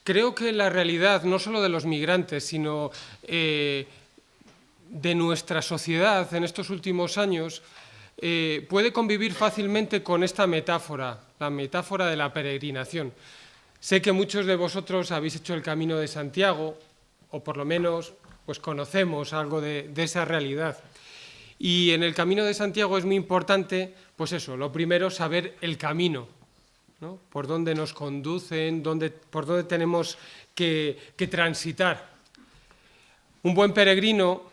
Creo que la realidad, no solo de los migrantes, sino de nuestra sociedad en estos últimos años, puede convivir fácilmente con esta metáfora, la metáfora de la peregrinación. Sé que muchos de vosotros habéis hecho el Camino de Santiago, o por lo menos pues conocemos algo de esa realidad. Y en el Camino de Santiago es muy importante, pues eso, lo primero, saber el camino, ¿no? Por dónde nos conducen, por dónde tenemos que transitar. Un buen peregrino,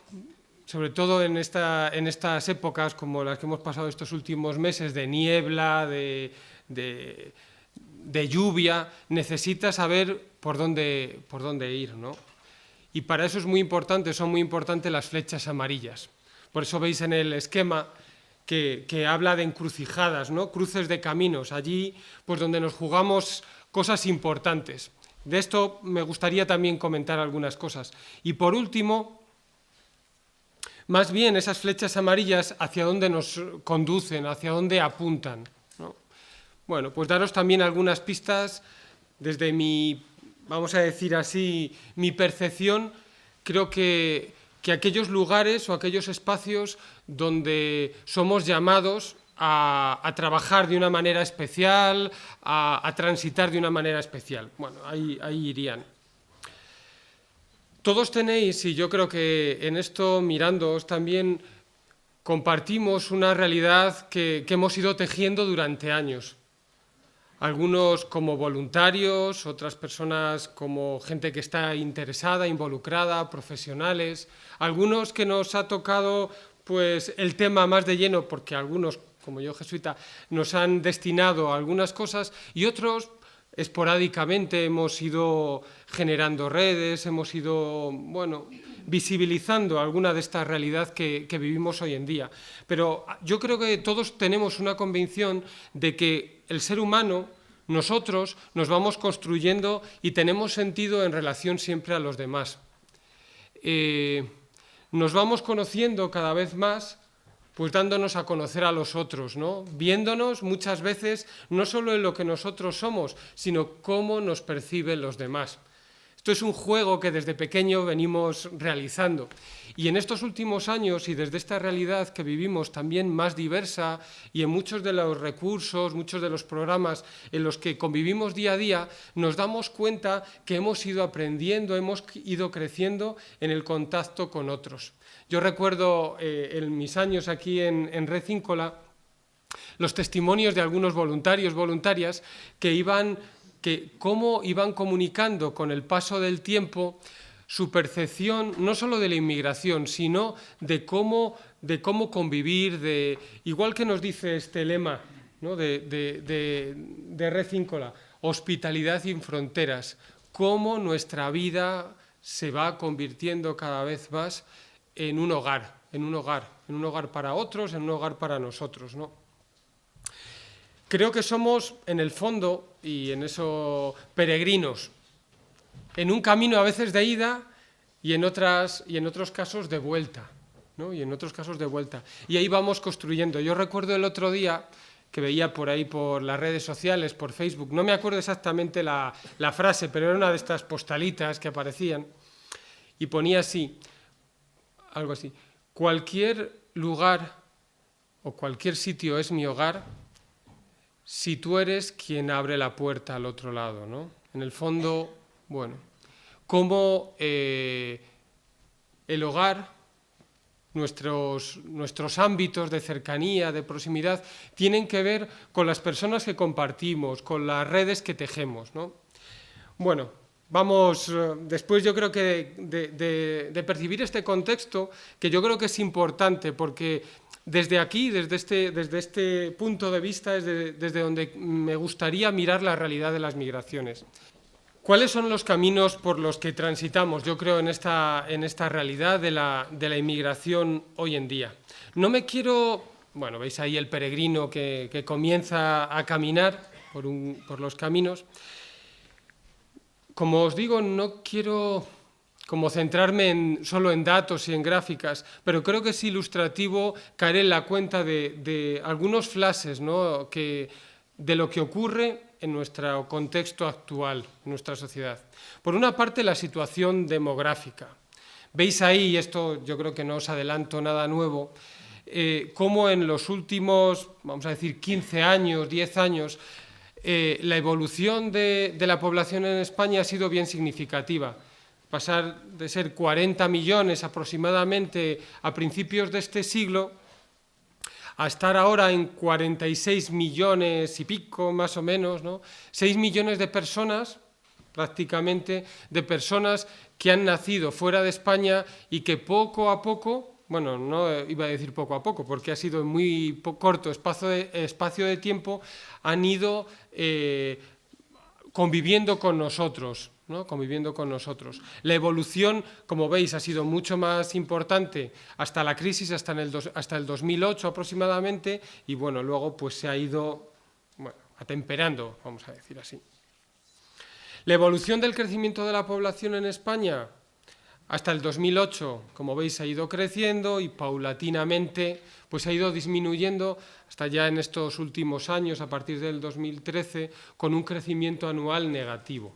sobre todo en estas épocas como las que hemos pasado estos últimos meses de niebla, de lluvia, necesita saber por dónde ir, ¿no? Y para eso son muy importantes las flechas amarillas. Por eso veis en el esquema que habla de encrucijadas, ¿no? Cruces de caminos, allí pues donde nos jugamos cosas importantes. De esto me gustaría también comentar algunas cosas. Y por último, más bien esas flechas amarillas hacia dónde nos conducen, hacia dónde apuntan, ¿no? Bueno, pues daros también algunas pistas desde mi, vamos a decir así, mi percepción. Creo que aquellos lugares o aquellos espacios donde somos llamados a trabajar de una manera especial, a transitar de una manera especial. Bueno, ahí irían. Todos tenéis, y yo creo que en esto mirándoos también compartimos una realidad que hemos ido tejiendo durante años. Algunos como voluntarios, otras personas como gente que está interesada, involucrada, profesionales. Algunos que nos ha tocado pues, el tema más de lleno, porque algunos, como yo jesuita, nos han destinado a algunas cosas, y otros esporádicamente hemos ido generando redes, hemos ido, bueno, visibilizando alguna de esta realidad que vivimos hoy en día. Pero yo creo que todos tenemos una convicción de que el ser humano, nosotros, nos vamos construyendo y tenemos sentido en relación siempre a los demás. Nos vamos conociendo cada vez más, pues dándonos a conocer a los otros, ¿no? Viéndonos muchas veces no solo en lo que nosotros somos, sino cómo nos perciben los demás. Esto es un juego que desde pequeño venimos realizando. Y en estos últimos años, y desde esta realidad que vivimos también más diversa, y en muchos de los recursos, muchos de los programas en los que convivimos día a día, nos damos cuenta que hemos ido aprendiendo, hemos ido creciendo en el contacto con otros. Yo recuerdo en mis años aquí en Red Cíncola los testimonios de algunos voluntarios, voluntarias, cómo iban comunicando con el paso del tiempo su percepción no solo de la inmigración, sino de cómo convivir, igual que nos dice este lema, ¿no? de Red Cíncola, hospitalidad sin fronteras, cómo nuestra vida se va convirtiendo cada vez más en un hogar para otros, en un hogar para nosotros, ¿no? Creo que somos, en el fondo, y en eso, peregrinos, en un camino a veces de ida y en otros casos de vuelta, ¿no? Y ahí vamos construyendo. Yo recuerdo el otro día que veía por ahí por las redes sociales, por Facebook, no me acuerdo exactamente la frase, pero era una de estas postalitas que aparecían, y ponía así, algo así: cualquier lugar o cualquier sitio es mi hogar si tú eres quien abre la puerta al otro lado, ¿no? En el fondo, bueno, cómo el hogar, nuestros ámbitos de cercanía, de proximidad, tienen que ver con las personas que compartimos, con las redes que tejemos, ¿no? Bueno, vamos, después yo creo que de percibir este contexto, que yo creo que es importante, porque desde aquí, desde este punto de vista, es desde donde me gustaría mirar la realidad de las migraciones. ¿Cuáles son los caminos por los que transitamos, yo creo, en esta realidad de la inmigración hoy en día? No me quiero... Bueno, veis ahí el peregrino que comienza a caminar por los caminos. Como os digo, no quiero como centrarme solo en datos y en gráficas, pero creo que es ilustrativo caer en la cuenta de algunos flashes, ¿no? De lo que ocurre en nuestro contexto actual, en nuestra sociedad. Por una parte, la situación demográfica. Veis ahí, y esto yo creo que no os adelanto nada nuevo, cómo en los últimos, vamos a decir, 15 años, 10 años, la evolución de la población en España ha sido bien significativa. Pasar de ser 40 millones aproximadamente a principios de este siglo a estar ahora en 46 millones y pico, más o menos, ¿no? 6 millones de personas, prácticamente, de personas que han nacido fuera de España y que poco a poco, bueno, no iba a decir poco a poco, porque ha sido en muy corto espacio de tiempo, han ido conviviendo con nosotros, ¿no? Conviviendo con nosotros. La evolución, como veis, ha sido mucho más importante hasta la crisis, hasta el 2008 aproximadamente, y bueno, luego pues se ha ido, bueno, atemperando, vamos a decir así. La evolución del crecimiento de la población en España, hasta el 2008, como veis, ha ido creciendo y paulatinamente pues ha ido disminuyendo hasta ya en estos últimos años, a partir del 2013, con un crecimiento anual negativo.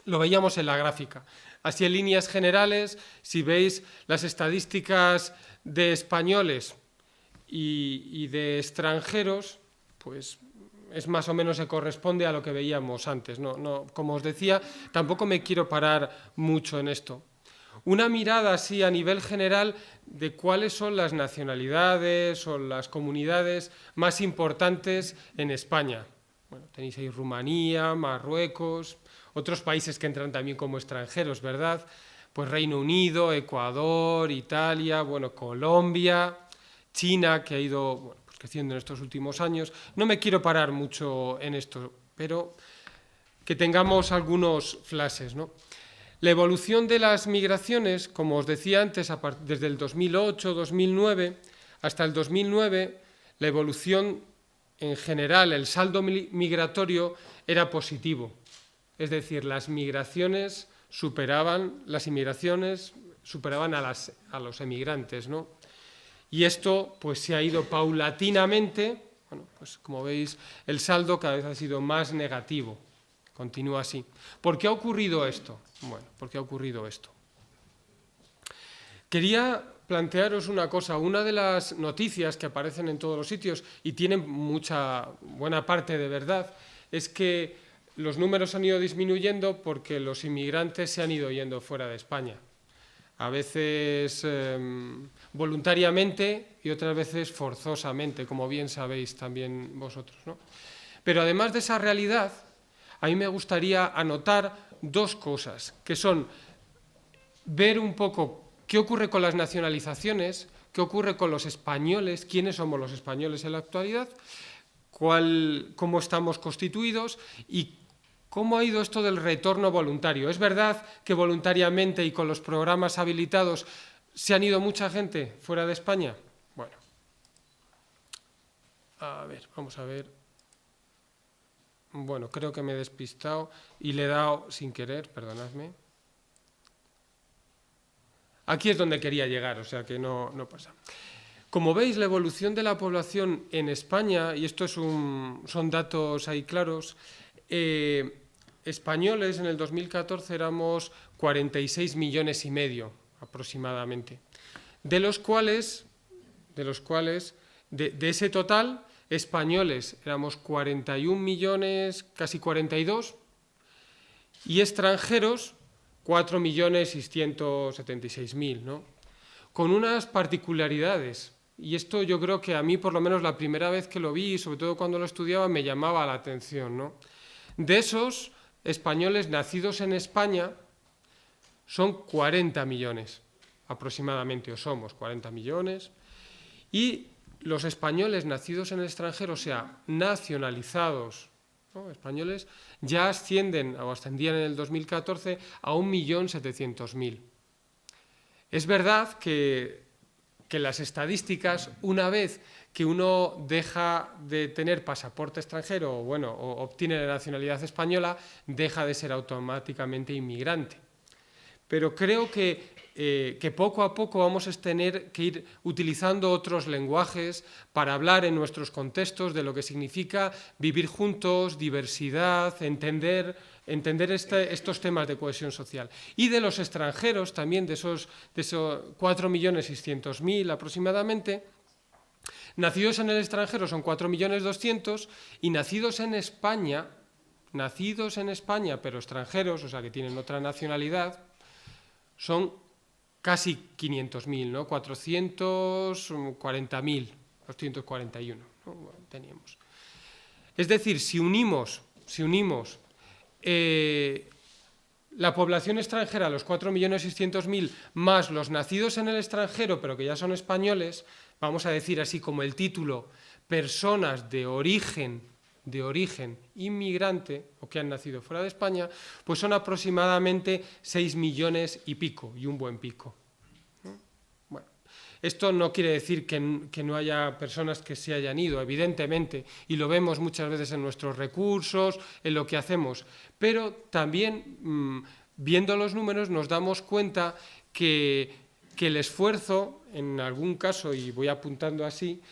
Lo veíamos en la gráfica. Así, en líneas generales, si veis las estadísticas de españoles y de extranjeros, pues es más o menos se corresponde a lo que veíamos antes. Como os decía, tampoco me quiero parar mucho en esto. Una mirada así a nivel general de cuáles son las nacionalidades o las comunidades más importantes en España. Bueno, tenéis ahí Rumanía, Marruecos, otros países que entran también como extranjeros, ¿verdad? Pues Reino Unido, Ecuador, Italia, bueno, Colombia, China, que ha ido, bueno, pues creciendo en estos últimos años. No me quiero parar mucho en esto, pero que tengamos algunos flashes, ¿no? La evolución de las migraciones, como os decía antes, desde el 2008-2009 hasta el 2009, la evolución en general, el saldo migratorio era positivo. Es decir, las inmigraciones superaban a los emigrantes, ¿no? Y esto pues se ha ido paulatinamente, bueno, pues como veis, el saldo cada vez ha sido más negativo. Continúa así. ¿Por qué ha ocurrido esto? Bueno, ¿por qué ha ocurrido esto? Quería plantearos una cosa. Una de las noticias que aparecen en todos los sitios, y tienen buena parte de verdad, es que los números han ido disminuyendo porque los inmigrantes se han ido yendo fuera de España. A veces voluntariamente y otras veces forzosamente, como bien sabéis también vosotros, ¿no? Pero además de esa realidad, a mí me gustaría anotar dos cosas, que son ver un poco qué ocurre con las nacionalizaciones, qué ocurre con los españoles, quiénes somos los españoles en la actualidad, cómo estamos constituidos y cómo ha ido esto del retorno voluntario. ¿Es verdad que voluntariamente y con los programas habilitados se han ido mucha gente fuera de España? Bueno, a ver, vamos a ver. Bueno, creo que me he despistado y le he dado sin querer, perdonadme. Aquí es donde quería llegar, o sea que no pasa. Como veis, la evolución de la población en España, y esto son datos ahí claros, españoles en el 2014 éramos 46 millones y medio aproximadamente, de los cuales de ese total, españoles éramos 41 millones, casi 42, y extranjeros 4.676.000, ¿no? Con unas particularidades, y esto yo creo que a mí, por lo menos la primera vez que lo vi, y sobre todo cuando lo estudiaba, me llamaba la atención, ¿no? De esos españoles nacidos en España son 40 millones aproximadamente, o somos 40 millones, y los españoles nacidos en el extranjero, o sea, nacionalizados, ¿no? Españoles, ya ascendían en el 2014 a 1.700.000. Es verdad que las estadísticas, una vez que uno deja de tener pasaporte extranjero o obtiene la nacionalidad española, deja de ser automáticamente inmigrante. pero creo que poco a poco vamos a tener que ir utilizando otros lenguajes para hablar en nuestros contextos de lo que significa vivir juntos, diversidad, entender estos temas de cohesión social. Y de los extranjeros, también de esos 4.600.000 aproximadamente, nacidos en el extranjero son 4.200.000 y nacidos en España, pero extranjeros, o sea que tienen otra nacionalidad, son casi 500.000, ¿no? 440.000, 241, ¿no? Bueno, teníamos. Es decir, si unimos la población extranjera, los 4.600.000, más los nacidos en el extranjero, pero que ya son españoles, vamos a decir así como el título, personas de origen inmigrante o que han nacido fuera de España, pues son aproximadamente 6 millones y pico, y un buen pico. Bueno, esto no quiere decir que no haya personas que se hayan ido, evidentemente, y lo vemos muchas veces en nuestros recursos, en lo que hacemos, pero también viendo los números nos damos cuenta que el esfuerzo, en algún caso, y voy apuntando así,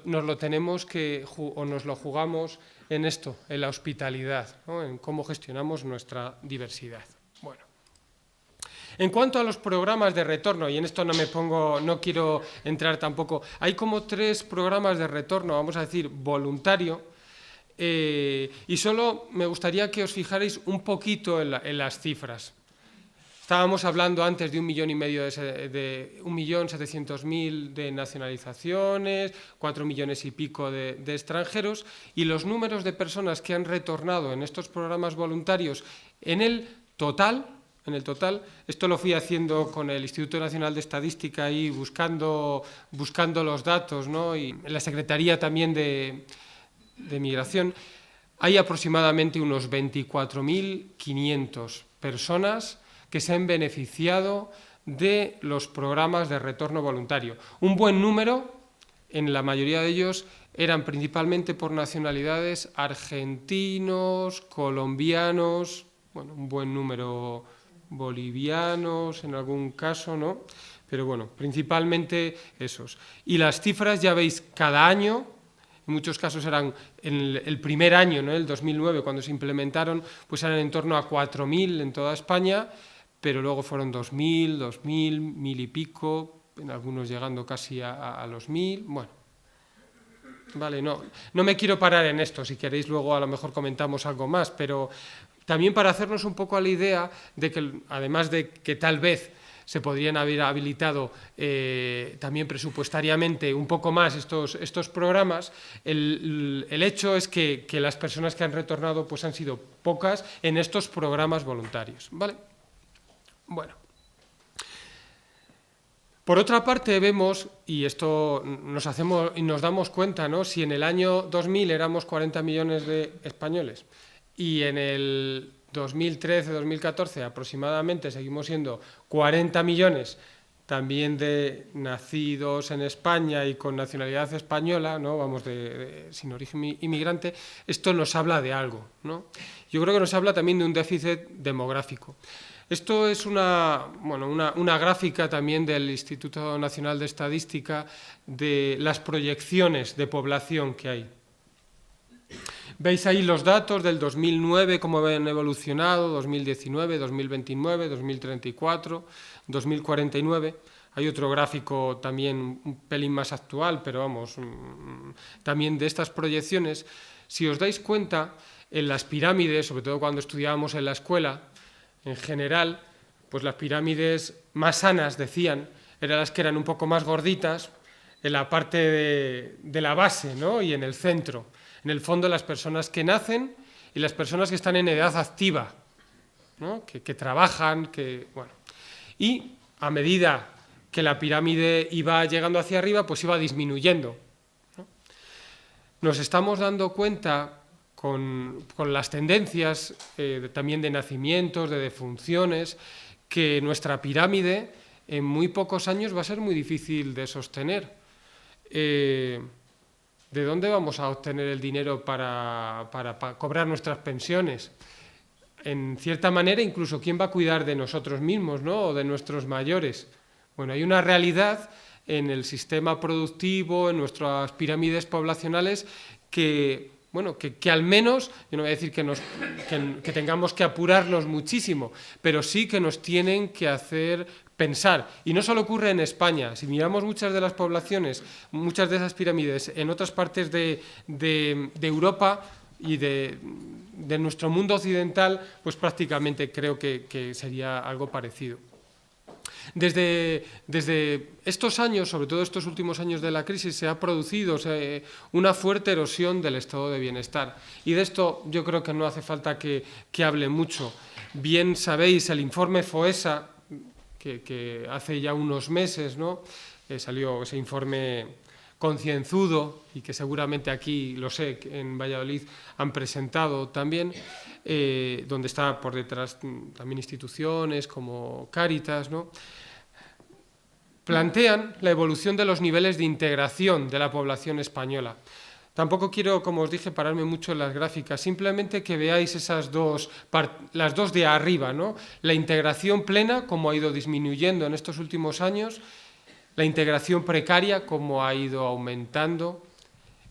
nos lo tenemos o nos lo jugamos en esto, en la hospitalidad, ¿no? En cómo gestionamos nuestra diversidad. Bueno, en cuanto a los programas de retorno, y en esto no quiero entrar tampoco, hay como 3 programas de retorno, vamos a decir, voluntario, y solo me gustaría que os fijarais un poquito en las cifras. Estábamos hablando antes de 1.700.000 de nacionalizaciones, 4 millones y pico de extranjeros, y los números de personas que han retornado en estos programas voluntarios en el total, esto lo fui haciendo con el Instituto Nacional de Estadística y buscando los datos, ¿no? Y en la Secretaría también de Migración, hay aproximadamente unos 24.500 personas que se han beneficiado de los programas de retorno voluntario. Un buen número, en la mayoría de ellos, eran principalmente por nacionalidades argentinos, colombianos, bueno, un buen número bolivianos en algún caso, ¿no? Pero bueno, principalmente esos. Y las cifras, ya veis, cada año, en muchos casos eran en el primer año, ¿no? El 2009, cuando se implementaron, pues eran en torno a 4.000 en toda España, pero luego fueron 2.000, 1.000 y pico, en algunos llegando casi a los 1.000, bueno. Vale, no me quiero parar en esto, si queréis luego a lo mejor comentamos algo más, pero también para hacernos un poco a la idea de que, además de que tal vez se podrían haber habilitado también presupuestariamente un poco más estos programas, el hecho es que las personas que han retornado pues han sido pocas en estos programas voluntarios, ¿vale? Bueno, por otra parte vemos, y esto nos damos cuenta, ¿no? Si en el año 2000 éramos 40 millones de españoles y en el 2013-2014 aproximadamente seguimos siendo 40 millones también de nacidos en España y con nacionalidad española, ¿no? Vamos, sin origen inmigrante, esto nos habla de algo, ¿no? Yo creo que nos habla también de un déficit demográfico. Esto es una gráfica también del Instituto Nacional de Estadística de las proyecciones de población que hay. Veis ahí los datos del 2009, cómo han evolucionado, 2019, 2029, 2034, 2049. Hay otro gráfico también un pelín más actual, pero vamos, también de estas proyecciones. Si os dais cuenta, en las pirámides, sobre todo cuando estudiábamos en la escuela, en general, pues las pirámides más sanas, decían, eran las que eran un poco más gorditas, en la parte de la base, ¿no? Y en el centro. En el fondo, las personas que nacen y las personas que están en edad activa, ¿no? que trabajan, bueno. Y a medida que la pirámide iba llegando hacia arriba, pues iba disminuyendo, ¿no? Nos estamos dando cuenta con las tendencias también de nacimientos, de defunciones, que nuestra pirámide en muy pocos años va a ser muy difícil de sostener. ¿De dónde vamos a obtener el dinero para cobrar nuestras pensiones? en cierta manera, incluso quién va a cuidar de nosotros mismos, ¿no? O de nuestros mayores. Bueno, hay una realidad en el sistema productivo, en nuestras pirámides poblacionales, que, bueno, que al menos, yo no voy a decir que tengamos que apurarnos muchísimo, pero sí que nos tienen que hacer pensar. Y no solo ocurre en España. Si miramos muchas de las poblaciones, muchas de esas pirámides en otras partes de Europa y de nuestro mundo occidental, pues prácticamente creo que sería algo parecido. Desde estos años, sobre todo estos últimos años de la crisis, se ha producido una fuerte erosión del estado de bienestar. Y de esto yo creo que no hace falta que hable mucho. Bien sabéis, el informe FOESA, que hace ya unos meses, ¿no? Salió ese informe concienzudo y que seguramente aquí, lo sé, en Valladolid han presentado también, donde está por detrás también instituciones como Cáritas, ¿no? Plantean la evolución de los niveles de integración de la población española. Tampoco quiero, como os dije, pararme mucho en las gráficas, simplemente que veáis las dos de arriba, ¿no? La integración plena, como ha ido disminuyendo en estos últimos años, la integración precaria, como ha ido aumentando,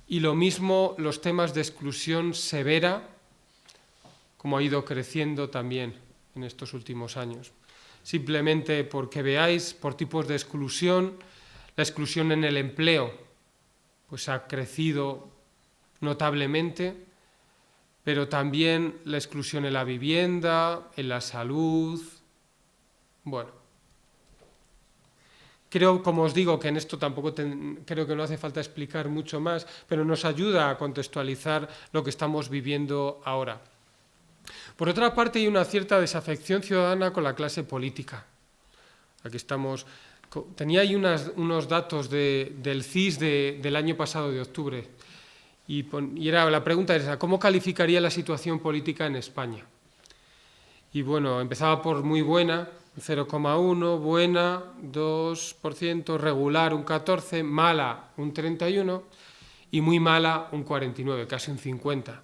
y lo mismo los temas de exclusión severa, como ha ido creciendo también en estos últimos años. Simplemente porque veáis por tipos de exclusión, la exclusión en el empleo pues ha crecido notablemente, pero también la exclusión en la vivienda, en la salud. Bueno, creo, como os digo, que en esto tampoco creo que no hace falta explicar mucho más, pero nos ayuda a contextualizar lo que estamos viviendo ahora. Por otra parte, hay una cierta desafección ciudadana con la clase política. Aquí estamos. Tenía ahí unos datos del CIS del año pasado, de octubre, y la pregunta era, ¿cómo calificaría la situación política en España? Y bueno, empezaba por muy buena, 0,1, buena, 2%, regular, un 14%, mala, un 31%, y muy mala, un 49%, casi un 50%.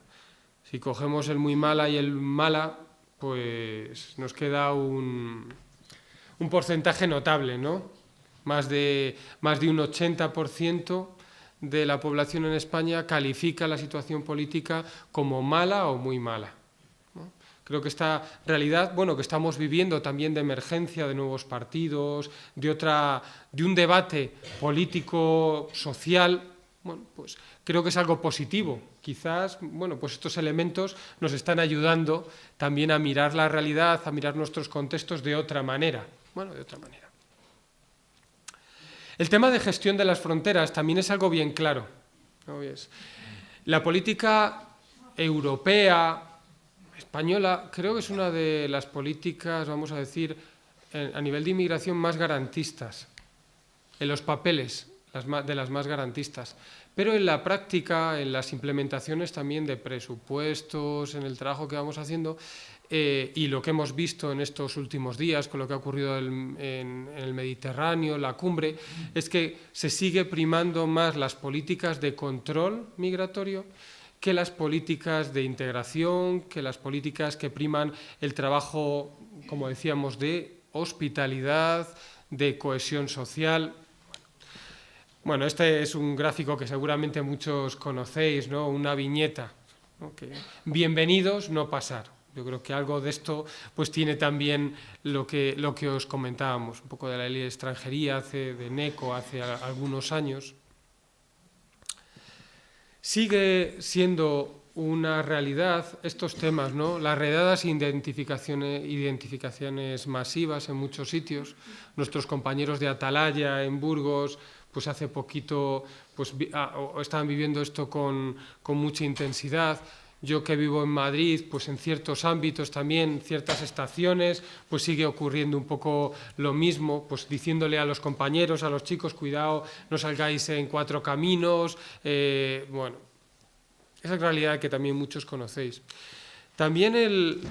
Si cogemos el muy mala y el mala, pues nos queda un porcentaje notable, ¿no? Más de un 80% de la población en España califica la situación política como mala o muy mala, ¿no? Creo que esta realidad, bueno, que estamos viviendo también de emergencia de nuevos partidos, de un debate político, social, bueno, pues creo que es algo positivo. Quizás, bueno, pues estos elementos nos están ayudando también a mirar la realidad, a mirar nuestros contextos de otra manera. Bueno, de otra manera. El tema de gestión de las fronteras también es algo bien claro, ¿no? La política europea, española, creo que es una de las políticas, vamos a decir, a nivel de inmigración más garantistas, en los papeles de las más garantistas, pero en la práctica, en las implementaciones también de presupuestos, en el trabajo que vamos haciendo, y lo que hemos visto en estos últimos días con lo que ha ocurrido en el Mediterráneo, la cumbre, es que se sigue primando más las políticas de control migratorio que las políticas de integración, que las políticas que priman el trabajo, como decíamos, de hospitalidad, de cohesión social. Bueno, este es un gráfico que seguramente muchos conocéis, ¿no? Una viñeta, ¿no? Bienvenidos, no pasar. Yo creo que algo de esto pues tiene también lo que os comentábamos, un poco de la ley de extranjería de NECO hace algunos años. Sigue siendo una realidad estos temas, ¿no? Las redadas e identificaciones masivas en muchos sitios. Nuestros compañeros de Atalaya en Burgos, pues hace poquito pues, estaban viviendo esto con mucha intensidad. Yo que vivo en Madrid, pues en ciertos ámbitos también, ciertas estaciones, pues sigue ocurriendo un poco lo mismo, pues diciéndole a los compañeros, a los chicos, cuidado, no salgáis en 4 caminos, bueno, esa realidad que también muchos conocéis. También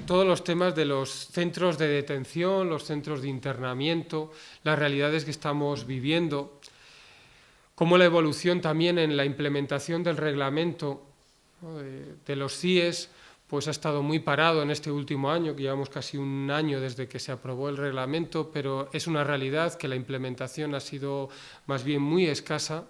todos los temas de los centros de detención, los centros de internamiento, las realidades que estamos viviendo, como la evolución también en la implementación del reglamento, ¿no? de los CIES, pues ha estado muy parado en este último año, que llevamos casi un año desde que se aprobó el reglamento, pero es una realidad que la implementación ha sido más bien muy escasa,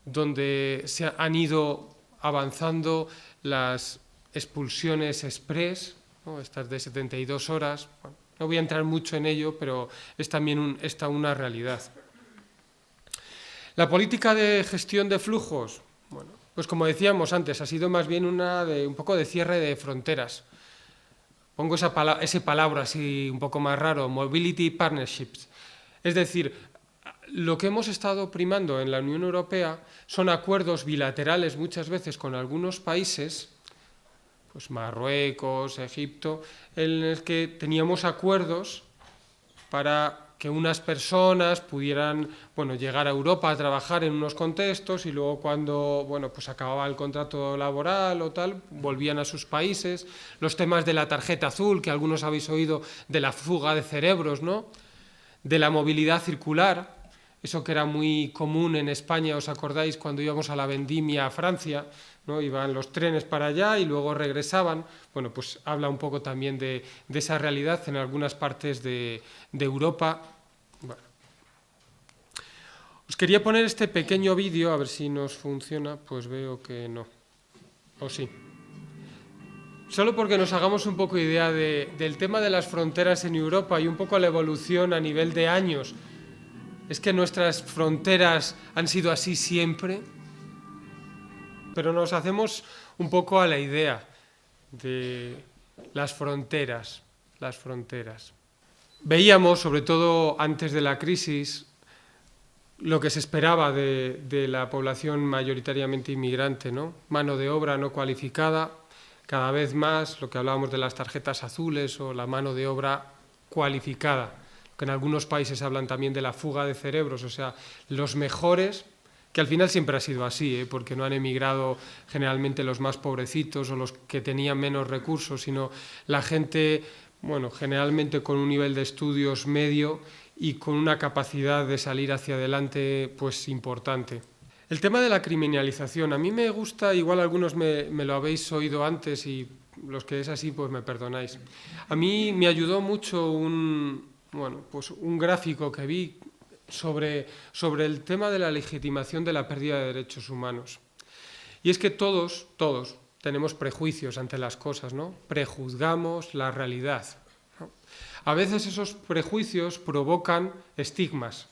donde se han ido avanzando las expulsiones express, ¿no? Estas de 72 horas. Bueno, no voy a entrar mucho en ello, pero es también una realidad. La política de gestión de flujos, bueno, pues como decíamos antes, ha sido más bien un poco de cierre de fronteras. Pongo ese palabra así un poco más raro, mobility partnerships. Es decir, lo que hemos estado primando en la Unión Europea son acuerdos bilaterales muchas veces con algunos países, pues Marruecos, Egipto, en los que teníamos acuerdos para que unas personas pudieran, bueno, llegar a Europa a trabajar en unos contextos y luego cuando, bueno, pues acababa el contrato laboral o tal, volvían a sus países. Los temas de la tarjeta azul, que algunos habéis oído, de la fuga de cerebros, ¿no? De la movilidad circular, eso que era muy común en España, ¿os acordáis? Cuando íbamos a la vendimia a Francia, ¿no? Iban los trenes para allá y luego regresaban. Bueno, pues habla un poco también de esa realidad en algunas partes de Europa. Bueno. Os quería poner este pequeño vídeo, a ver si nos funciona, pues veo que no. O sí. Solo porque nos hagamos un poco idea del tema de las fronteras en Europa y un poco la evolución a nivel de años. ¿Es que nuestras fronteras han sido así siempre? Pero nos hacemos un poco a la idea de las fronteras. Veíamos, sobre todo antes de la crisis, lo que se esperaba de la población mayoritariamente inmigrante, ¿no? Mano de obra no cualificada, cada vez más lo que hablábamos de las tarjetas azules o la mano de obra cualificada, que en algunos países hablan también de la fuga de cerebros, o sea, los mejores, que al final siempre ha sido así, porque no han emigrado generalmente los más pobrecitos o los que tenían menos recursos, sino la gente, bueno, generalmente con un nivel de estudios medio y con una capacidad de salir hacia adelante pues importante. El tema de la criminalización, a mí me gusta, igual algunos me lo habéis oído antes y los que es así pues me perdonáis. A mí me ayudó mucho un gráfico que vi sobre el tema de la legitimación de la pérdida de derechos humanos. Y es que todos tenemos prejuicios ante las cosas, ¿no? Prejuzgamos la realidad, ¿no? A veces esos prejuicios provocan estigmas,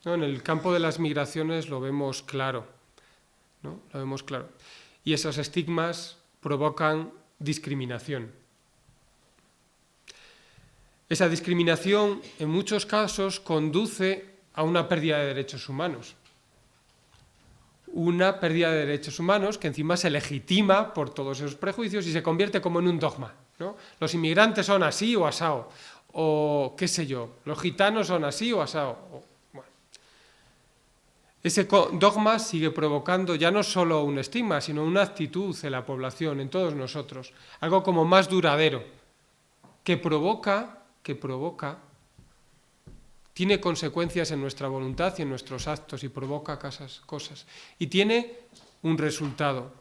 ¿no? En el campo de las migraciones lo vemos claro, ¿no? Lo vemos claro. Y esos estigmas provocan discriminación. Esa discriminación, en muchos casos, conduce a una pérdida de derechos humanos. Una pérdida de derechos humanos que encima se legitima por todos esos prejuicios y se convierte como en un dogma, ¿no? Los inmigrantes son así o asao, o qué sé yo, los gitanos son así o asao. Bueno. Ese dogma sigue provocando ya no solo un estigma, sino una actitud en la población, en todos nosotros, algo como más duradero, que provoca, tiene consecuencias en nuestra voluntad y en nuestros actos y provoca cosas. Y tiene un resultado.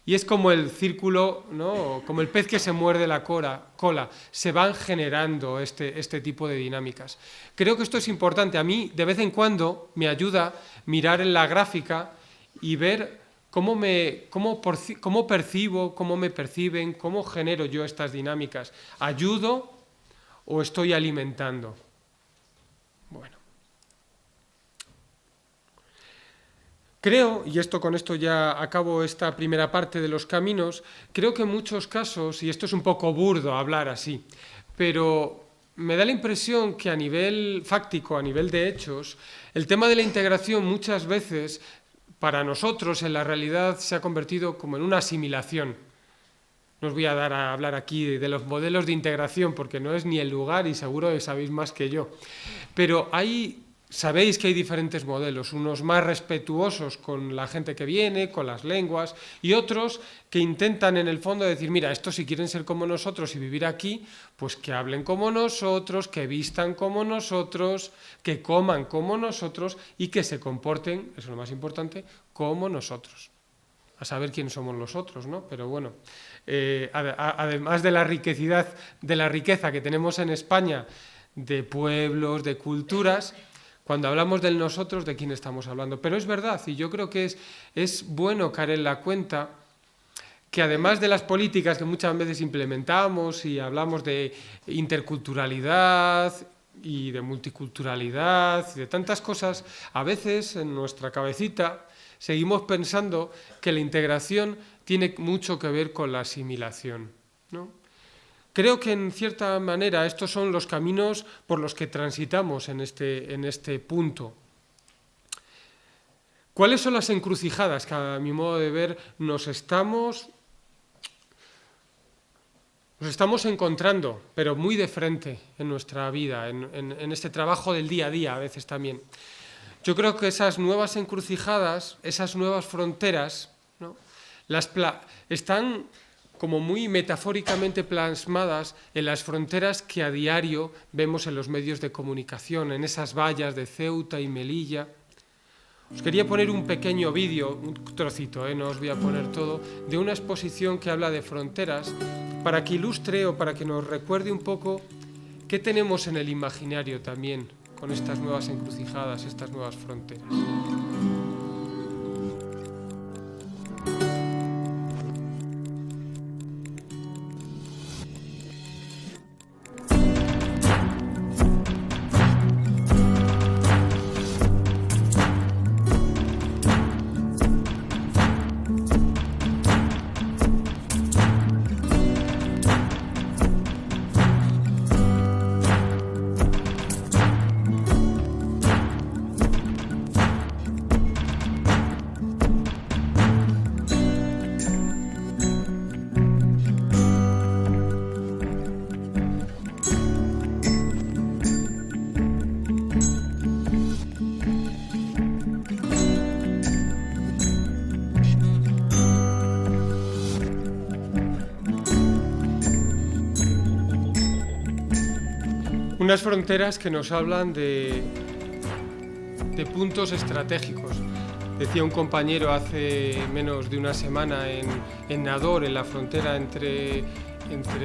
Y es como el círculo, ¿no? Como el pez que se muerde la cola. Se van generando este tipo de dinámicas. Creo que esto es importante. A mí, de vez en cuando, me ayuda mirar en la gráfica y ver cómo percibo, cómo me perciben, cómo genero yo estas dinámicas. ¿Ayudo o estoy alimentando? Bueno. Creo, y con esto ya acabo esta primera parte de los caminos, creo que en muchos casos, y esto es un poco burdo hablar así, pero me da la impresión que a nivel fáctico, a nivel de hechos, el tema de la integración muchas veces, para nosotros en la realidad, se ha convertido como en una asimilación. No os voy a dar a hablar aquí de los modelos de integración porque no es ni el lugar y seguro que sabéis más que yo. Pero sabéis que hay diferentes modelos, unos más respetuosos con la gente que viene, con las lenguas, y otros que intentan en el fondo decir, mira, estos si quieren ser como nosotros y vivir aquí, pues que hablen como nosotros, que vistan como nosotros, que coman como nosotros y que se comporten, eso es lo más importante, como nosotros. A saber quiénes somos los otros, ¿no? Pero bueno, además de la riqueza que tenemos en España, de pueblos, de culturas, cuando hablamos del nosotros, ¿de quién estamos hablando? Pero es verdad, y yo creo que es bueno caer en la cuenta que además de las políticas que muchas veces implementamos y hablamos de interculturalidad y de multiculturalidad y de tantas cosas, a veces en nuestra cabecita seguimos pensando que la integración tiene mucho que ver con la asimilación, ¿no? Creo que en cierta manera estos son los caminos por los que transitamos en este punto. ¿Cuáles son las encrucijadas que, a mi modo de ver, nos estamos encontrando, pero muy de frente en nuestra vida, en este trabajo del día a día a veces también? Yo creo que esas nuevas encrucijadas, esas nuevas fronteras, ¿no?, están como muy metafóricamente plasmadas en las fronteras que a diario vemos en los medios de comunicación, en esas vallas de Ceuta y Melilla. Os quería poner un pequeño vídeo, un trocito, no os voy a poner todo, de una exposición que habla de fronteras, para que ilustre o para que nos recuerde un poco qué tenemos en el imaginario también con estas nuevas encrucijadas, estas nuevas fronteras. Unas fronteras que nos hablan de puntos estratégicos. Decía un compañero hace menos de una semana en Nador, en la frontera entre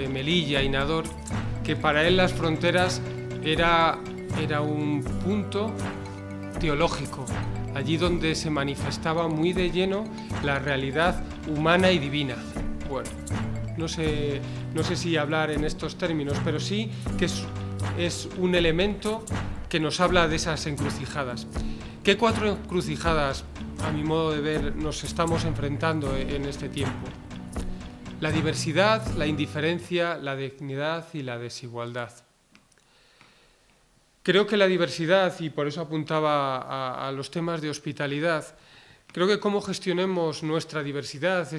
Melilla y Nador, que para él las fronteras era un punto teológico, allí donde se manifestaba muy de lleno la realidad humana y divina. Bueno, no sé si hablar en estos términos, pero sí que es un elemento que nos habla de esas encrucijadas. ¿Qué 4 encrucijadas, a mi modo de ver, nos estamos enfrentando en este tiempo? La diversidad, la indiferencia, la dignidad y la desigualdad. Creo que la diversidad, y por eso apuntaba a los temas de hospitalidad, creo que cómo gestionemos nuestra diversidad,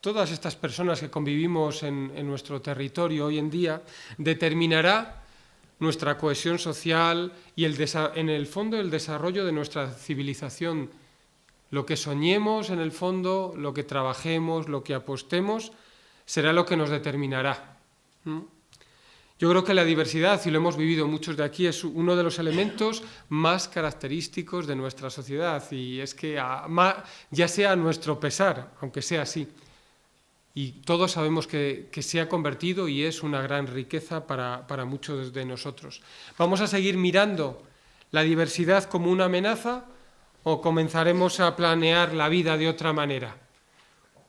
todas estas personas que convivimos en nuestro territorio hoy en día, determinará nuestra cohesión social y en el fondo el desarrollo de nuestra civilización. Lo que soñemos, en el fondo, lo que trabajemos, lo que apostemos, será lo que nos determinará. Yo creo que la diversidad, y lo hemos vivido muchos de aquí, es uno de los elementos más característicos de nuestra sociedad, y es que ya sea a nuestro pesar, aunque sea así, y todos sabemos que se ha convertido y es una gran riqueza para muchos de nosotros. ¿Vamos a seguir mirando la diversidad como una amenaza o comenzaremos a planear la vida de otra manera,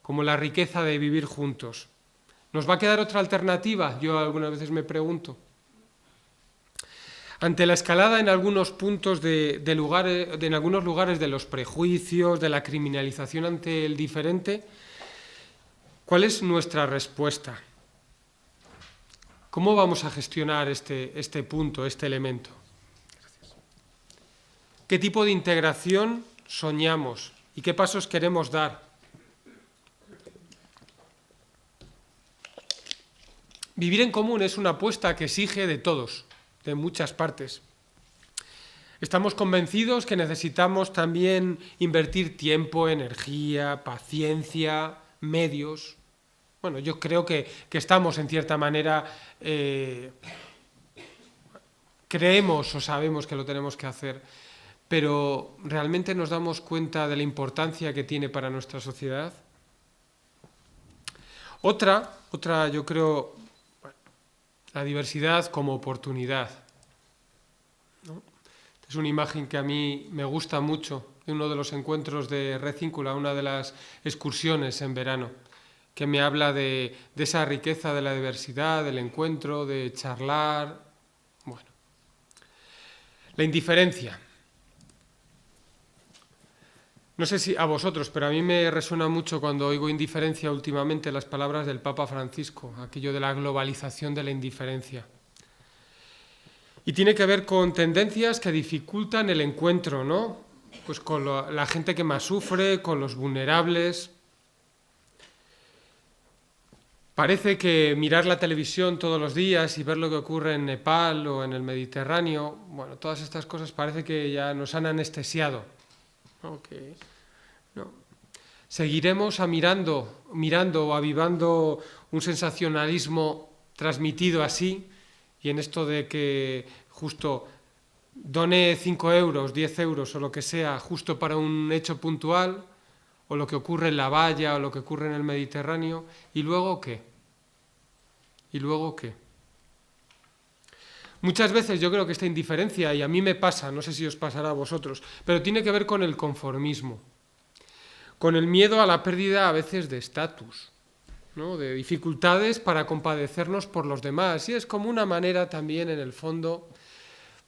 como la riqueza de vivir juntos? ¿Nos va a quedar otra alternativa? Yo algunas veces me pregunto. Ante la escalada en algunos puntos en algunos lugares de los prejuicios, de la criminalización ante el diferente, ¿cuál es nuestra respuesta? ¿Cómo vamos a gestionar este punto, este elemento? ¿Qué tipo de integración soñamos y qué pasos queremos dar? Vivir en común es una apuesta que exige de todos, de muchas partes. Estamos convencidos que necesitamos también invertir tiempo, energía, paciencia, medios. Bueno, yo creo que estamos en cierta manera, creemos o sabemos que lo tenemos que hacer, pero ¿realmente nos damos cuenta de la importancia que tiene para nuestra sociedad? Otra yo creo, bueno, la diversidad como oportunidad, ¿no? Es una imagen que a mí me gusta mucho, de uno de los encuentros de Recíncula, una de las excursiones en verano, que me habla de esa riqueza de la diversidad, del encuentro, de charlar. Bueno, la indiferencia. No sé si a vosotros, pero a mí me resuena mucho cuando oigo indiferencia últimamente las palabras del Papa Francisco, aquello de la globalización de la indiferencia. Y tiene que ver con tendencias que dificultan el encuentro, ¿no? Pues con la gente que más sufre, con los vulnerables. Parece que mirar la televisión todos los días y ver lo que ocurre en Nepal o en el Mediterráneo, bueno, todas estas cosas parece que ya nos han anestesiado, ¿no? No. Seguiremos mirando o avivando un sensacionalismo transmitido así, y en esto de que justo done 5 euros, 10 euros o lo que sea justo para un hecho puntual, o lo que ocurre en la valla o lo que ocurre en el Mediterráneo, ¿y luego qué? ¿Y luego qué? Muchas veces yo creo que esta indiferencia, y a mí me pasa, no sé si os pasará a vosotros, pero tiene que ver con el conformismo, con el miedo a la pérdida a veces de estatus, ¿no? De dificultades para compadecernos por los demás, y es como una manera también en el fondo,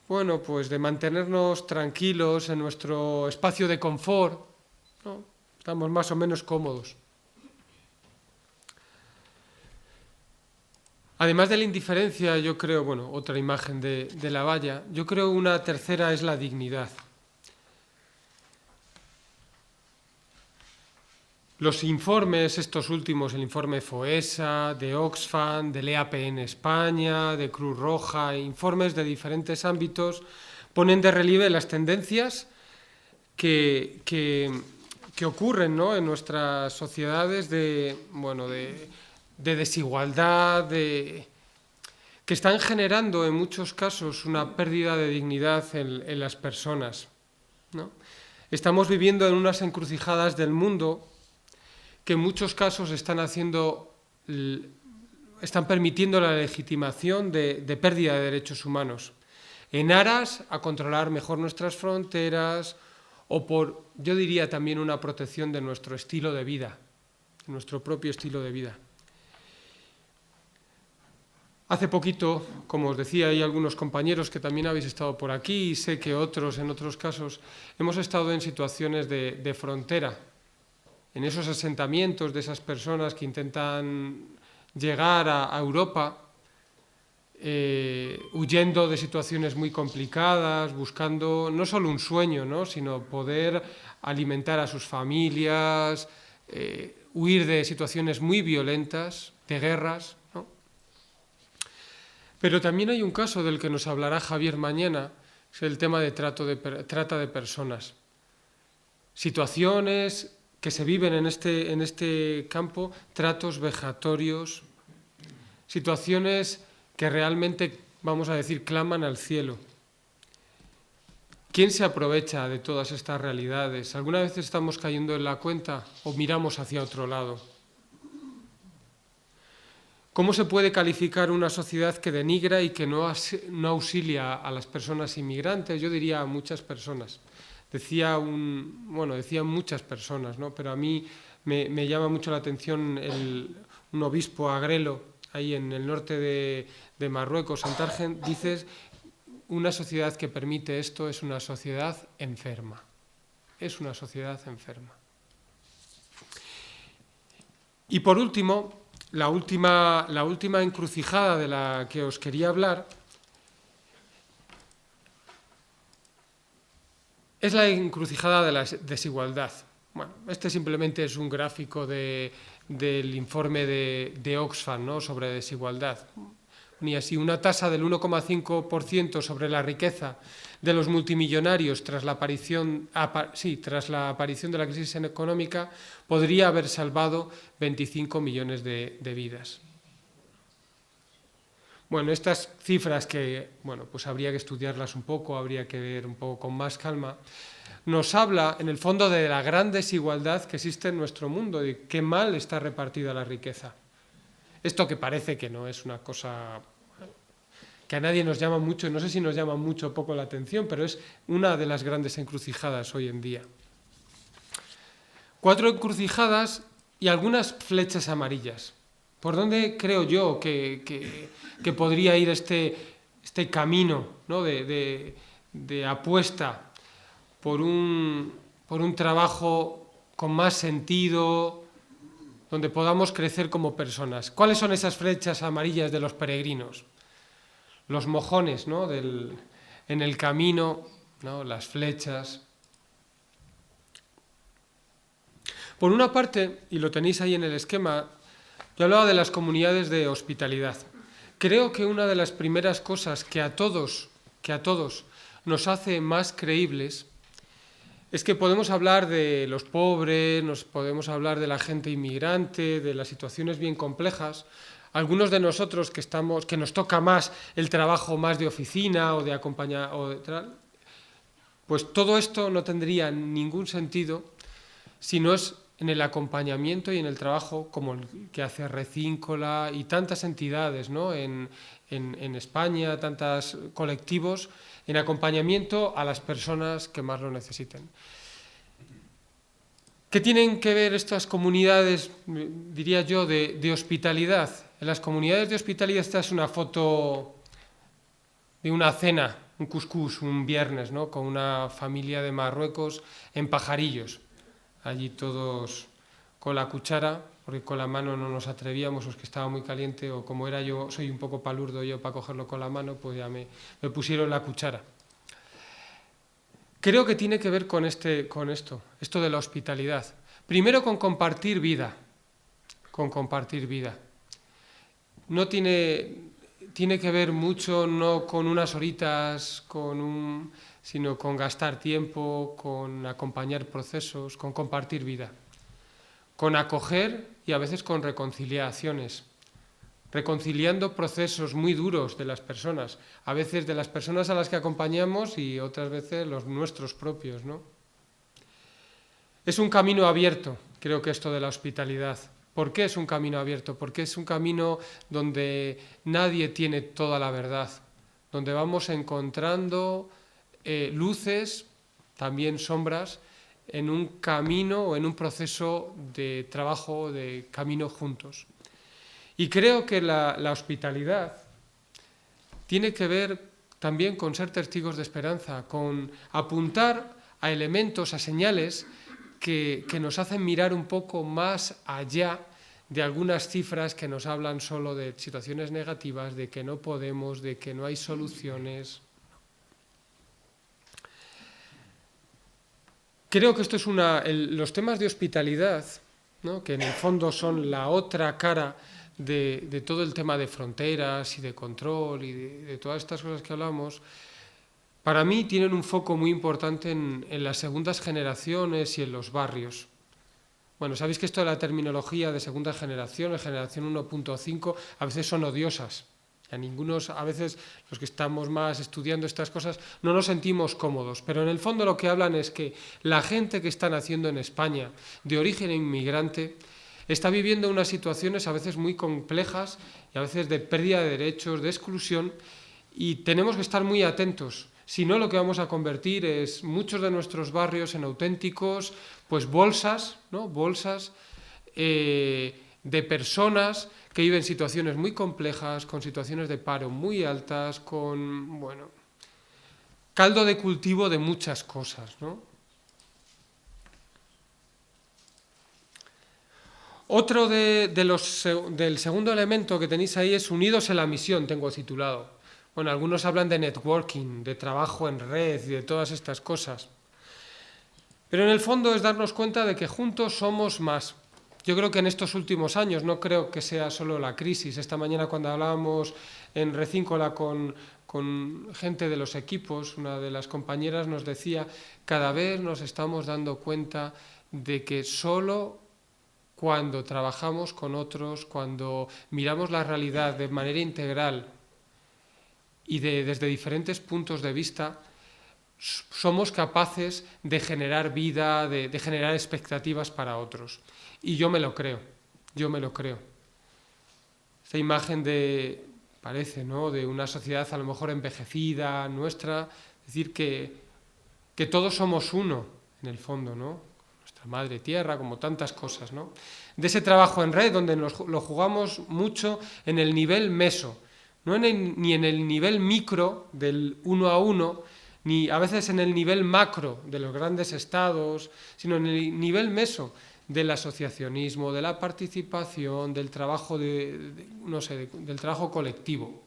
bueno, pues de mantenernos tranquilos en nuestro espacio de confort, ¿no? Estamos más o menos cómodos. Además de la indiferencia, yo creo, bueno, otra imagen de la valla, yo creo una tercera es la dignidad. Los informes, estos últimos, el informe FOESA, de Oxfam, del EAP en España, de Cruz Roja, informes de diferentes ámbitos, ponen de relieve las tendencias que ocurren, ¿no?, en nuestras sociedades de desigualdad, que están generando en muchos casos una pérdida de dignidad en las personas, ¿no? Estamos viviendo en unas encrucijadas del mundo que en muchos casos están permitiendo la legitimación de pérdida de derechos humanos, en aras a controlar mejor nuestras fronteras o por, yo diría, también una protección de nuestro estilo de vida, de nuestro propio estilo de vida. Hace poquito, como os decía, hay algunos compañeros que también habéis estado por aquí y sé que otros, en otros casos, hemos estado en situaciones de frontera, en esos asentamientos de esas personas que intentan llegar a Europa, huyendo de situaciones muy complicadas, buscando no solo un sueño, ¿no?, sino poder alimentar a sus familias, huir de situaciones muy violentas, de guerras, ¿no? Pero también hay un caso del que nos hablará Javier mañana, es el tema de trata de personas. Situaciones que se viven en este campo, tratos vejatorios, situaciones que realmente, vamos a decir, claman al cielo. ¿Quién se aprovecha de todas estas realidades? ¿Alguna vez estamos cayendo en la cuenta o miramos hacia otro lado? ¿Cómo se puede calificar una sociedad que denigra y que no auxilia a las personas inmigrantes? Yo diría a muchas personas. Decían muchas personas, ¿no? Pero a mí me llama mucho la atención un obispo agrelo, ahí en el norte de Marruecos, en Targen, dice: una sociedad que permite esto es una sociedad enferma. Es una sociedad enferma. Y por último, la última encrucijada de la que os quería hablar es la encrucijada de la desigualdad. Bueno, este simplemente es un gráfico del informe de Oxfam, ¿no?, sobre desigualdad. Ni así, una tasa del 1,5% sobre la riqueza de los multimillonarios tras la aparición de la crisis económica podría haber salvado 25 millones de vidas. Bueno, estas cifras que, pues habría que estudiarlas un poco, habría que ver un poco con más calma, nos habla, en el fondo, de la gran desigualdad que existe en nuestro mundo, de qué mal está repartida la riqueza. Esto que parece que no es una cosa que a nadie nos llama mucho, no sé si nos llama mucho o poco la atención, pero es una de las grandes encrucijadas hoy en día. 4 encrucijadas y algunas flechas amarillas. ¿Por dónde creo yo que podría ir este camino, ¿no? de apuesta por un trabajo con más sentido, donde podamos crecer como personas? ¿Cuáles son esas flechas amarillas de los peregrinos? Los mojones, ¿no? en el camino, ¿no? Las flechas. Por una parte, y lo tenéis ahí en el esquema, yo hablaba de las comunidades de hospitalidad. Creo que una de las primeras cosas que a todos nos hace más creíbles es que podemos hablar de los pobres, nos podemos hablar de la gente inmigrante, de las situaciones bien complejas. Algunos de nosotros que nos toca más el trabajo más de oficina o de acompañar, pues todo esto no tendría ningún sentido si no es en el acompañamiento y en el trabajo como el que hace Recíncola y tantas entidades, ¿no? en España, tantos colectivos, en acompañamiento a las personas que más lo necesiten. ¿Qué tienen que ver estas comunidades, diría yo, de hospitalidad? En las comunidades de hospitalidad, esta es una foto de una cena, un cuscús, un viernes, ¿no? Con una familia de Marruecos en Pajarillos. Allí todos con la cuchara, porque con la mano no nos atrevíamos, o es que estaba muy caliente, o como era yo, soy un poco palurdo yo para cogerlo con la mano, pues ya me pusieron la cuchara. Creo que tiene que ver con esto de la hospitalidad. Primero con compartir vida, No tiene que ver mucho no con unas horitas, sino con gastar tiempo, con acompañar procesos, con compartir vida, con acoger y a veces con reconciliaciones, reconciliando procesos muy duros de las personas, a veces de las personas a las que acompañamos y otras veces los nuestros propios, ¿no? Es un camino abierto, creo que esto de la hospitalidad. ¿Por qué es un camino abierto? Porque es un camino donde nadie tiene toda la verdad, donde vamos encontrando luces, también sombras, en un camino o en un proceso de trabajo, de camino juntos. Y creo que la hospitalidad tiene que ver también con ser testigos de esperanza, con apuntar a elementos, a señales que nos hacen mirar un poco más allá de algunas cifras que nos hablan solo de situaciones negativas, de que no podemos, de que no hay soluciones. Creo que esto es los temas de hospitalidad, ¿no? Que en el fondo son la otra cara de todo el tema de fronteras y de control y de todas estas cosas que hablamos, para mí tienen un foco muy importante en las segundas generaciones y en los barrios. Bueno, sabéis que esto de la terminología de segunda generación, generación 1.5, a veces son odiosas. A veces los que estamos más estudiando estas cosas no nos sentimos cómodos, pero en el fondo lo que hablan es que la gente que está naciendo en España, de origen inmigrante, está viviendo unas situaciones a veces muy complejas y a veces de pérdida de derechos, de exclusión, y tenemos que estar muy atentos. Si no, lo que vamos a convertir es muchos de nuestros barrios en auténticos pues bolsas, ¿no? Bolsas de personas que viven situaciones muy complejas, con situaciones de paro muy altas, con, caldo de cultivo de muchas cosas, ¿no? Otro del segundo elemento que tenéis ahí es unidos en la misión, tengo titulado. Bueno, algunos hablan de networking, de trabajo en red y de todas estas cosas. Pero en el fondo es darnos cuenta de que juntos somos más. Yo creo que en estos últimos años, no creo que sea solo la crisis. Esta mañana cuando hablábamos en Recíncola con gente de los equipos, una de las compañeras nos decía, cada vez nos estamos dando cuenta de que solo cuando trabajamos con otros, cuando miramos la realidad de manera integral y desde diferentes puntos de vista, somos capaces de generar vida, de generar expectativas para otros. Y yo me lo creo. esta imagen de, parece, ¿no?, de una sociedad a lo mejor envejecida, nuestra, es decir, que todos somos uno, en el fondo, ¿no? Nuestra madre tierra, como tantas cosas, ¿no? De ese trabajo en red, donde lo jugamos mucho en el nivel meso, no ni en el nivel micro del uno a uno, ni a veces en el nivel macro de los grandes estados, sino en el nivel meso del asociacionismo, de la participación, del trabajo del trabajo colectivo.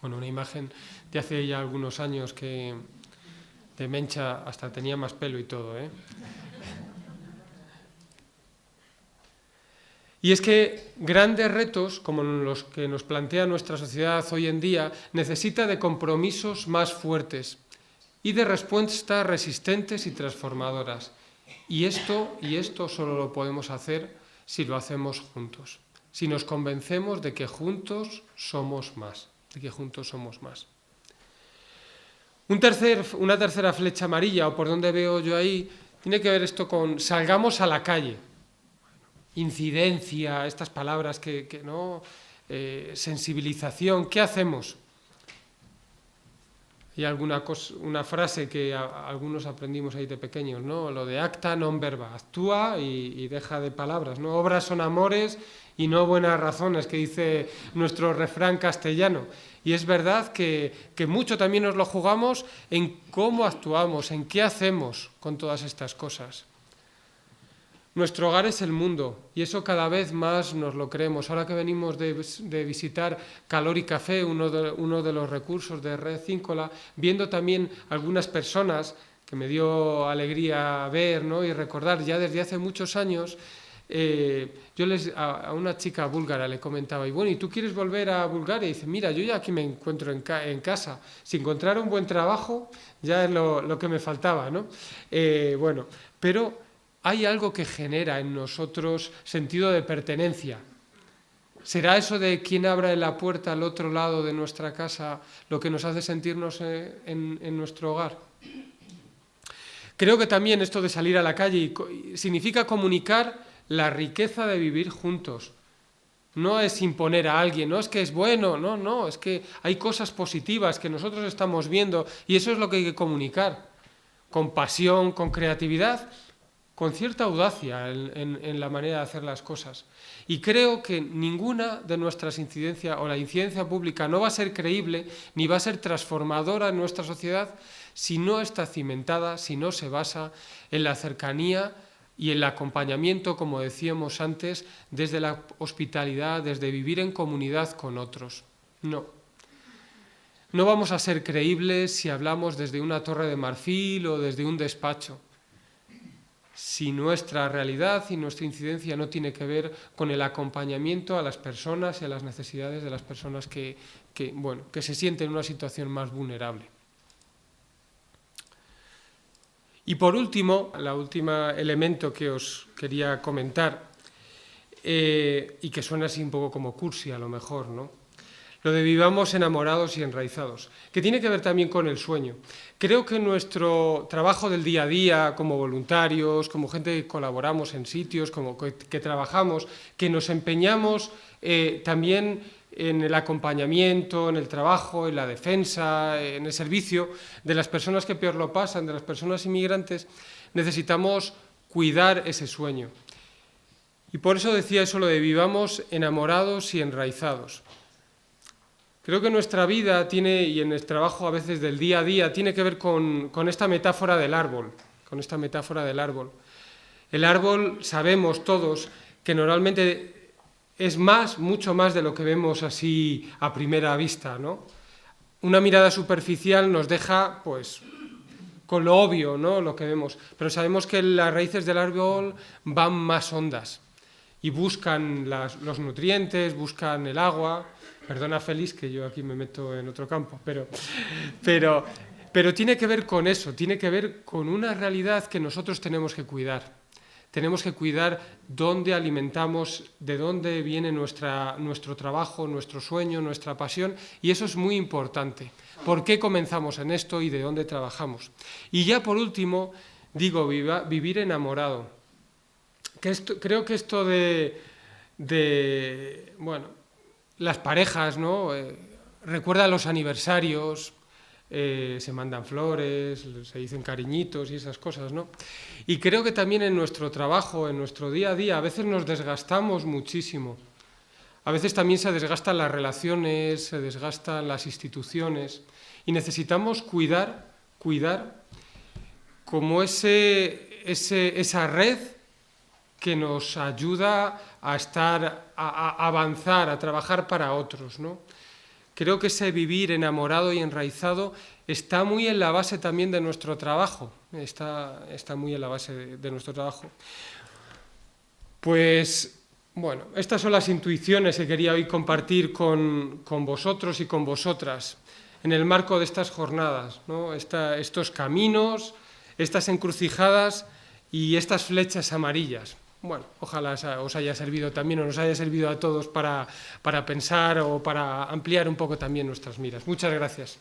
Bueno, una imagen de hace ya algunos años que de Mencha hasta tenía más pelo y todo, ¿eh? Y es que grandes retos, como los que nos plantea nuestra sociedad hoy en día, necesita de compromisos más fuertes y de respuestas resistentes y transformadoras. Y esto solo lo podemos hacer si lo hacemos juntos, si nos convencemos de que juntos somos más, Una tercera flecha amarilla, o por donde veo yo ahí, tiene que ver esto con salgamos a la calle. Incidencia, estas palabras que no, sensibilización, ¿qué hacemos? Hay una frase que algunos aprendimos ahí de pequeños, ¿no? Lo de acta non verba, actúa y deja de palabras, ¿no? Obras son amores y no buenas razones, que dice nuestro refrán castellano. Y es verdad que mucho también nos lo jugamos en cómo actuamos, en qué hacemos con todas estas cosas. Nuestro hogar es el mundo y eso cada vez más nos lo creemos. Ahora que venimos de visitar Calor y Café, uno de los recursos de Red Cíncola, viendo también algunas personas que me dio alegría ver, ¿no?, y recordar ya desde hace muchos años, yo a una chica búlgara le comentaba, y bueno, ¿y tú quieres volver a Bulgaria? Y dice, mira, yo ya aquí me encuentro en casa. Si encontrar un buen trabajo ya es lo que me faltaba, ¿no? Bueno, pero hay algo que genera en nosotros sentido de pertenencia. ¿Será eso de quién abra la puerta al otro lado de nuestra casa lo que nos hace sentirnos en nuestro hogar? Creo que también esto de salir a la calle significa comunicar la riqueza de vivir juntos. No es imponer a alguien, no es que es bueno, no, es que hay cosas positivas que nosotros estamos viendo y eso es lo que hay que comunicar. Con pasión, con creatividad, con cierta audacia en la manera de hacer las cosas. Y creo que ninguna de nuestras incidencias o la incidencia pública no va a ser creíble ni va a ser transformadora en nuestra sociedad si no está cimentada, si no se basa en la cercanía y el acompañamiento, como decíamos antes, desde la hospitalidad, desde vivir en comunidad con otros. No. No vamos a ser creíbles si hablamos desde una torre de marfil o desde un despacho. Si nuestra realidad y nuestra incidencia no tiene que ver con el acompañamiento a las personas y a las necesidades de las personas que se sienten en una situación más vulnerable. Y por último, el último elemento que os quería comentar, y que suena así un poco como cursi a lo mejor, ¿no? Lo de vivamos enamorados y enraizados, que tiene que ver también con el sueño. Creo que nuestro trabajo del día a día, como voluntarios, como gente que colaboramos en sitios, como que trabajamos, que nos empeñamos también en el acompañamiento, en el trabajo, en la defensa, en el servicio de las personas que peor lo pasan, de las personas inmigrantes, necesitamos cuidar ese sueño. Y por eso decía eso, lo de vivamos enamorados y enraizados. Creo que nuestra vida tiene, y en el trabajo a veces del día a día, tiene que ver con esta metáfora del árbol, El árbol, sabemos todos, que normalmente es mucho más de lo que vemos así a primera vista, ¿no? Una mirada superficial nos deja, pues, con lo obvio, ¿no?, lo que vemos, pero sabemos que las raíces del árbol van más hondas y buscan los nutrientes, buscan el agua. Perdona, Félix, que yo aquí me meto en otro campo, pero tiene que ver con eso, tiene que ver con una realidad que nosotros tenemos que cuidar. Tenemos que cuidar dónde alimentamos, de dónde viene nuestro trabajo, nuestro sueño, nuestra pasión, y eso es muy importante. ¿Por qué comenzamos en esto y de dónde trabajamos? Y ya por último, digo, vivir enamorado. Creo que esto de bueno, las parejas, ¿no? Recuerda los aniversarios, se mandan flores, se dicen cariñitos y esas cosas, ¿no? Y creo que también en nuestro trabajo, en nuestro día a día, a veces nos desgastamos muchísimo. A veces también se desgastan las relaciones, se desgastan las instituciones y necesitamos cuidar como esa red que nos ayuda a avanzar, a trabajar para otros, ¿no? Creo que ese vivir enamorado y enraizado está muy en la base también de nuestro trabajo, está muy en la base de nuestro trabajo. Pues, bueno, estas son las intuiciones que quería hoy compartir con vosotros y con vosotras en el marco de estas jornadas, ¿no? Estos caminos, estas encrucijadas y estas flechas amarillas. Bueno, ojalá os haya servido también o nos haya servido a todos para pensar o para ampliar un poco también nuestras miras. Muchas gracias.